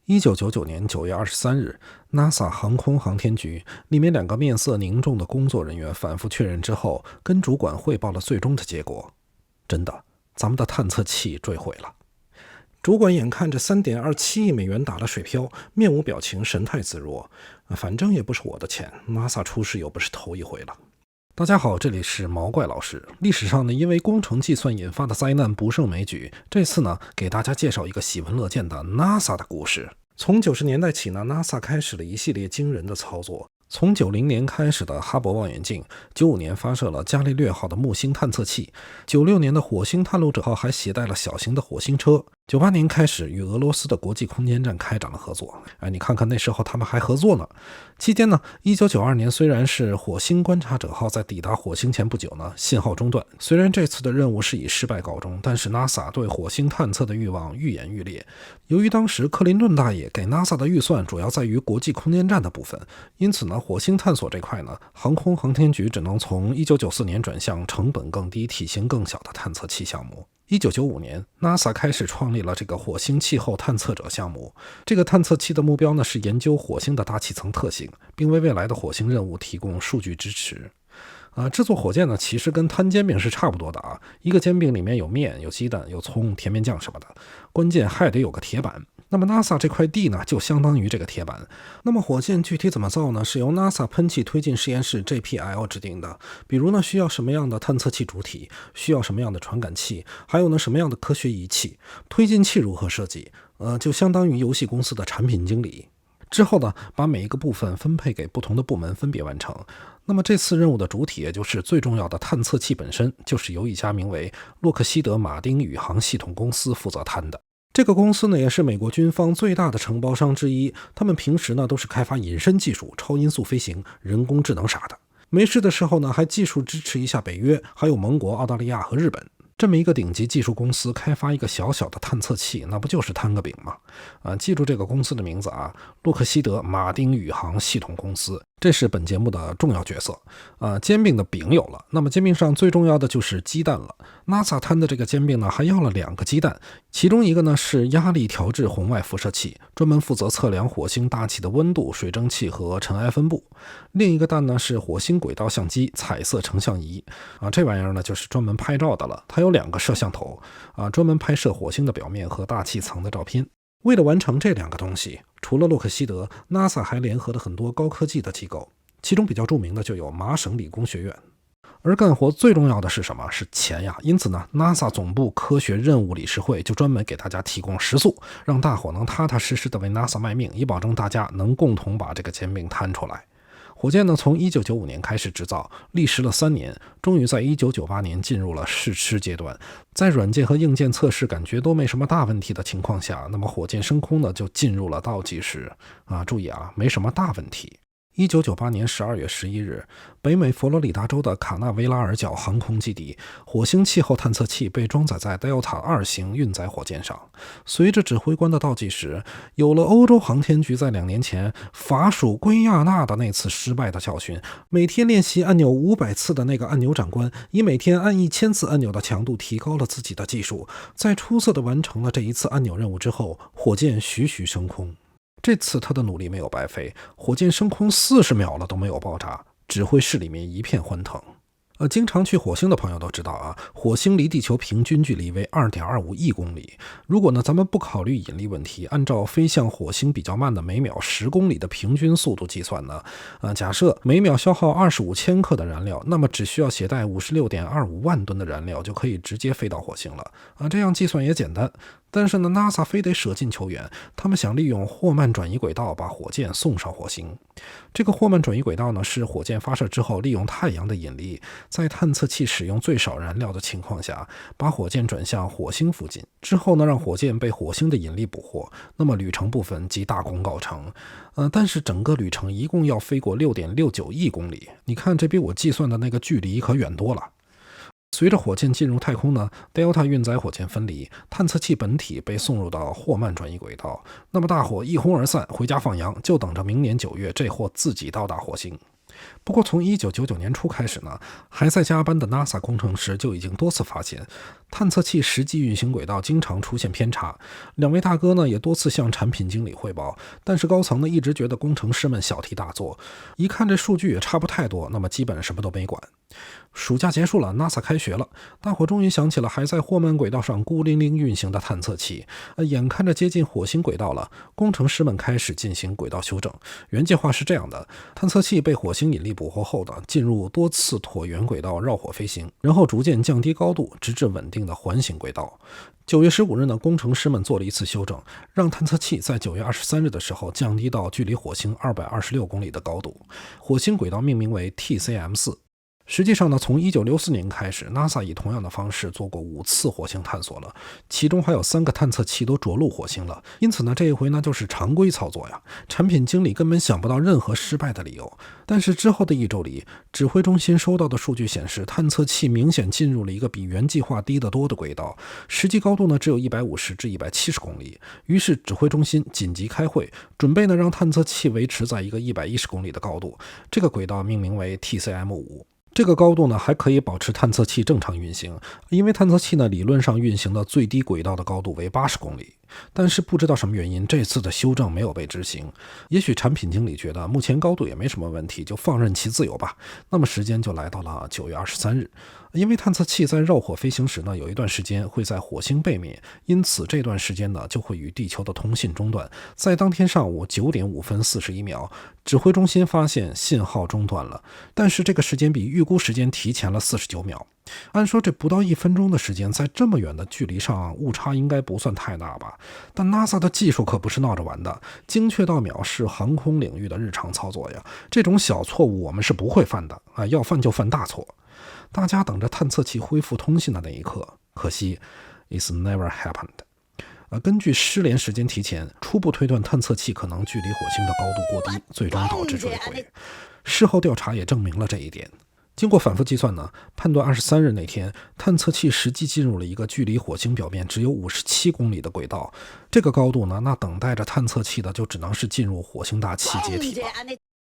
1999年9月23日，NASA 航空航天局里面2个面色凝重的工作人员反复确认之后，跟主管汇报了最终的结果：真的，咱们的探测器坠毁了。主管眼看着3.27亿美元打了水漂，面无表情，神态自若。反正也不是我的钱，NASA 出事又不是头一回了。大家好，这里是毛怪老师。历史上呢，因为工程计算引发的灾难不胜枚举。这次呢，给大家介绍一个喜闻乐见的 NASA 的故事。从90年代起呢 ，NASA 开始了一系列惊人的操作。从90年开始的哈勃望远镜，95年发射了伽利略号的木星探测器，96年的火星探路者号还携带了小型的火星车。98年开始与俄罗斯的国际空间站开展了合作。你看看那时候他们还合作呢。期间呢，1992年虽然是火星观察者号在抵达火星前不久呢，信号中断。虽然这次的任务是以失败告终，但是 NASA 对火星探测的欲望愈演愈烈。由于当时克林顿大爷给 NASA 的预算主要在于国际空间站的部分，因此呢，火星探索这块呢，航空航天局只能从1994年转向成本更低、体型更小的探测器项目。1995年 NASA 开始创立了这个火星气候探测者项目。这个探测器的目标呢，是研究火星的大气层特性，并为未来的火星任务提供数据支持。制作火箭呢，其实跟摊煎饼是差不多的啊。一个煎饼里面有面、有鸡蛋、有葱、甜面酱什么的，关键还得有个铁板。那么 NASA 这块地呢，就相当于这个铁板。那么火箭具体怎么造呢？是由 NASA 喷气推进实验室 JPL 制定的。比如呢，需要什么样的探测器主体，需要什么样的传感器，还有呢什么样的科学仪器，推进器如何设计，就相当于游戏公司的产品经理。之后呢，把每一个部分分配给不同的部门分别完成。那么这次任务的主体，也就是最重要的探测器本身，就是由一家名为洛克希德马丁宇航系统公司负责摊的。这个公司呢，也是美国军方最大的承包商之一。他们平时呢，都是开发隐身技术、超音速飞行、人工智能啥的。没事的时候呢，还技术支持一下北约，还有盟国澳大利亚和日本。这么一个顶级技术公司开发一个小小的探测器，那不就是摊个饼吗？记住这个公司的名字啊，洛克希德马丁宇航系统公司，这是本节目的重要角色。煎饼的饼有了，那么煎饼上最重要的就是鸡蛋了。NASA 摊的这个煎饼呢，还要了2个鸡蛋，其中一个呢是压力调制红外辐射器，专门负责测量火星大气的温度、水蒸气和尘埃分布。另一个蛋呢是火星轨道相机彩色成像仪，这玩意儿呢就是专门拍照的了。它有2个摄像头，专门拍摄火星的表面和大气层的照片。为了完成这2个东西，除了洛克希德， NASA 还联合了很多高科技的机构，其中比较著名的就有麻省理工学院。而干活最重要的是什么？是钱呀！因此呢 ，NASA 总部科学任务理事会就专门给大家提供食宿，让大伙能踏踏实实的为 NASA 卖命，以保证大家能共同把这个煎饼摊出来。火箭呢，从1995年开始制造，历时了3年，终于在1998年进入了试吃阶段。在软件和硬件测试感觉都没什么大问题的情况下，那么火箭升空呢，就进入了倒计时。注意啊，没什么大问题。1998年12月11日，北美佛罗里达州的卡纳维拉尔角航空基地，火星气候探测器被装载在 Delta 2型运载火箭上。随着指挥官的倒计时，有了欧洲航天局在2年前法属圭亚那的那次失败的教训。每天练习按钮500次的那个按钮长官，以每天按1000次按钮的强度提高了自己的技术。在出色地完成了这一次按钮任务之后，火箭徐徐升空。这次他的努力没有白费，火箭升空40秒了都没有爆炸，指挥室里面一片欢腾。经常去火星的朋友都知道啊，火星离地球平均距离为 2.25 亿公里。如果呢咱们不考虑引力问题，按照飞向火星比较慢的每秒10公里的平均速度计算呢，假设每秒消耗25千克的燃料，那么只需要携带 56.25 万吨的燃料就可以直接飞到火星了。这样计算也简单。但是呢 NASA 非得舍近求远，他们想利用霍曼转移轨道把火箭送上火星。这个霍曼转移轨道呢，是火箭发射之后利用太阳的引力，在探测器使用最少燃料的情况下，把火箭转向火星附近，之后呢让火箭被火星的引力捕获，那么旅程部分即大功告成。但是整个旅程一共要飞过 6.69 亿公里，你看这比我计算的那个距离可远多了。随着火箭进入太空呢 ，Delta 运载火箭分离，探测器本体被送入到霍曼转移轨道。那么大伙一哄而散，回家放羊，就等着明年9月这货自己到达火星。不过从1999年初开始呢，还在加班的 NASA 工程师就已经多次发现，探测器实际运行轨道经常出现偏差。两位大哥呢也多次向产品经理汇报，但是高层呢一直觉得工程师们小题大做，一看这数据也差不太多，那么基本什么都没管。暑假结束了 ，NASA 开学了，大伙终于想起了还在霍曼轨道上孤零零运行的探测器。眼看着接近火星轨道了，工程师们开始进行轨道修正。原计划是这样的：探测器被火星引力捕获后的，进入多次椭圆轨道绕火飞行，然后逐渐降低高度，直至稳定的环形轨道。9月15日呢，工程师们做了一次修正，让探测器在9月23日的时候降低到距离火星226公里的高度。火星轨道命名为 TCM4。实际上呢，从1964年开始 ，NASA 以同样的方式做过5次火星探索了，其中还有3个探测器都着陆火星了。因此呢，这一回呢就是常规操作呀。产品经理根本想不到任何失败的理由。但是之后的1周里，指挥中心收到的数据显示，探测器明显进入了一个比原计划低得多的轨道，实际高度呢只有150至170公里。于是指挥中心紧急开会，准备呢让探测器维持在一个110公里的高度。这个轨道命名为 TCM5。这个高度呢还可以保持探测器正常运行，因为探测器呢理论上运行的最低轨道的高度为80公里。但是不知道什么原因，这次的修正没有被执行。也许产品经理觉得目前高度也没什么问题，就放任其自由吧。那么时间就来到了9月23日。因为探测器在绕火飞行时呢，有一段时间会在火星背面，因此这段时间呢就会与地球的通信中断。在当天上午9点5分41秒，指挥中心发现信号中断了，但是这个时间比预估时间提前了49秒。按说这不到1分钟的时间，在这么远的距离上，误差应该不算太大吧？但 NASA 的技术可不是闹着玩的，精确到秒是航空领域的日常操作呀。这种小错误我们是不会犯的啊，要犯就犯大错。大家等着探测器恢复通信的那一刻，可惜 it's never happened。根据失联时间提前，初步推断探测器可能距离火星的高度过低，最终导致坠毁。事后调查也证明了这一点。经过反复计算呢，判断23日那天探测器实际进入了一个距离火星表面只有57公里的轨道。这个高度呢，那等待着探测器的就只能是进入火星大气解体了。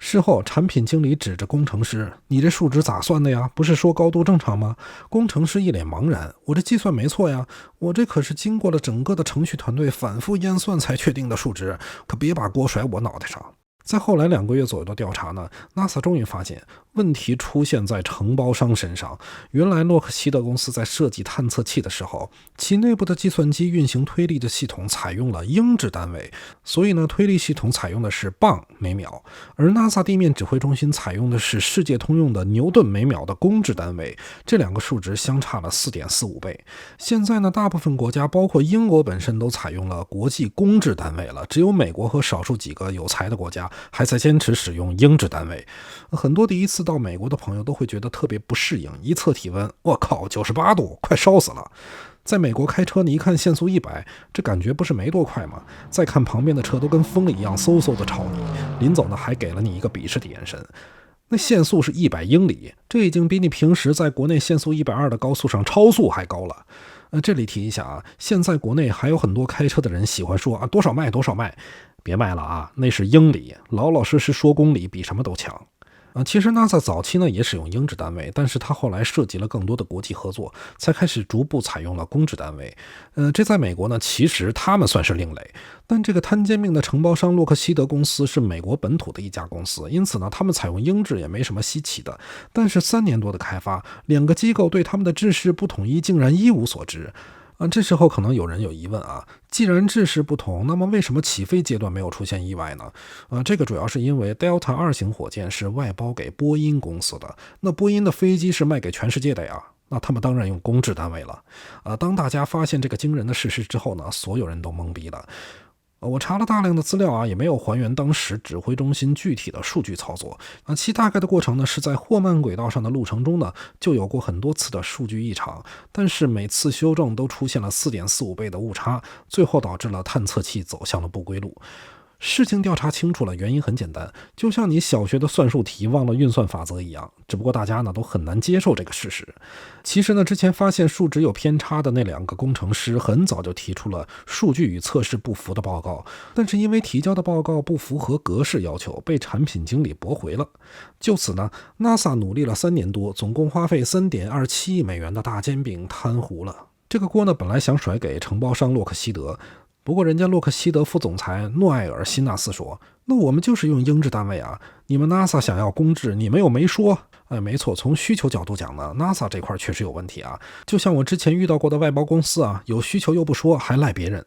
事后，产品经理指着工程师：“你这数值咋算的呀？不是说高度正常吗？”工程师一脸茫然：“我这计算没错呀，我这可是经过了整个的程序团队反复验算才确定的数值，可别把锅甩我脑袋上。”在后来2个月左右的调查呢， NASA 终于发现问题出现在承包商身上。原来洛克希德公司在设计探测器的时候，其内部的计算机运行推力的系统采用了英制单位，所以呢，推力系统采用的是磅每秒，而 NASA 地面指挥中心采用的是世界通用的牛顿每秒的公制单位，这2个数值相差了 4.45 倍。现在呢，大部分国家包括英国本身都采用了国际公制单位了，只有美国和少数几个有才的国家还在坚持使用英制单位。很多第一次到美国的朋友都会觉得特别不适应，一测体温，我靠，98度，快烧死了。在美国开车，你一看限速100，这感觉不是没多快吗？再看旁边的车都跟疯了一样，嗖嗖的朝你，临走呢还给了你一个鄙视的眼神。那限速是100英里，这已经比你平时在国内限速120的高速上超速还高了。这里提一下啊，现在国内还有很多开车的人喜欢说啊，多少迈多少迈，别卖了啊，那是英里，老老实实说公里比什么都强。其实 NASA 早期呢也使用英制单位，但是它后来涉及了更多的国际合作，才开始逐步采用了公制单位。这在美国呢，其实他们算是另类，但这个摊煎饼的承包商洛克希德公司是美国本土的一家公司，因此呢，他们采用英制也没什么稀奇的。但是3年多的开发，2个机构对他们的制式不统一竟然一无所知。这时候可能有人有疑问啊，既然制式不同，那么为什么起飞阶段没有出现意外呢？这个主要是因为 Delta 2型火箭是外包给波音公司的，那波音的飞机是卖给全世界的呀，那他们当然用公制单位了。当大家发现这个惊人的事实之后呢，所有人都懵逼了。我查了大量的资料啊，也没有还原当时指挥中心具体的数据操作。其大概的过程呢，是在霍曼轨道上的路程中呢，就有过很多次的数据异常，但是每次修正都出现了 4.45 倍的误差，最后导致了探测器走向了不归路。事情调查清楚了，原因很简单，就像你小学的算术题忘了运算法则一样，只不过大家呢都很难接受这个事实。其实呢，之前发现数值有偏差的那2个工程师很早就提出了数据与测试不符的报告，但是因为提交的报告不符合格式要求，被产品经理驳回了。就此呢，NASA 努力了3年多，总共花费3.27亿美元的大煎饼瘫糊了。这个锅呢，本来想甩给承包商洛克希德，不过人家洛克希德副总裁诺埃尔·辛纳斯说，那我们就是用英制单位啊，你们 NASA 想要公制，你们又没说。没错，从需求角度讲呢， NASA 这块确实有问题啊。就像我之前遇到过的外包公司啊，有需求又不说，还赖别人。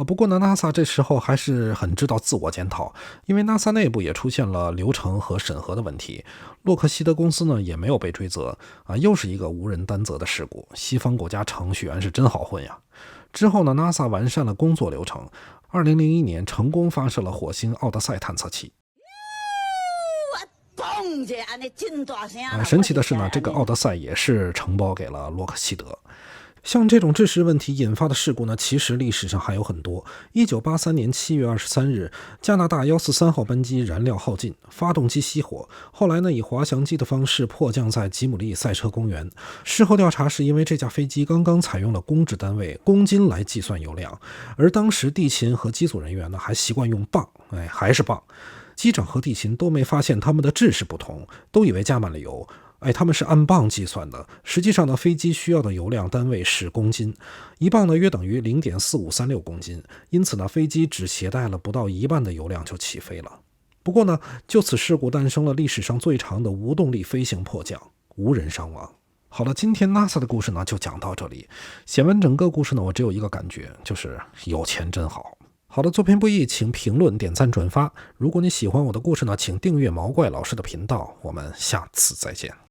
不过呢 NASA 这时候还是很知道自我检讨，因为 NASA 内部也出现了流程和审核的问题。洛克希德公司呢也没有被追责又是一个无人担责的事故。西方国家程序员是真好混呀。之后呢 NASA 完善了工作流程，2001年成功发射了火星奥德赛探测器。神奇的是呢，这个奥德赛也是承包给了洛克希德。像这种制式问题引发的事故呢，其实历史上还有很多。1983年7月23日，加拿大143号班机燃料耗尽，发动机熄火，后来呢以滑翔机的方式迫降在吉姆利赛车公园。事后调查是因为这架飞机刚刚采用了公制单位公斤来计算油量，而当时地勤和机组人员呢还习惯用磅，还是磅。机长和地勤都没发现他们的制式不同，都以为加满了油。他们是按磅计算的，实际上呢，飞机需要的油量单位是公斤，1磅呢约等于 0.4536 公斤，因此呢，飞机只携带了不到1半的油量就起飞了。不过呢，就此事故诞生了历史上最长的无动力飞行迫降，无人伤亡。好了，今天 NASA 的故事呢就讲到这里。写完整个故事呢，我只有一个感觉，就是有钱真好。好的，作品不易，请评论、点赞、转发。如果你喜欢我的故事呢，请订阅毛怪老师的频道。我们下次再见。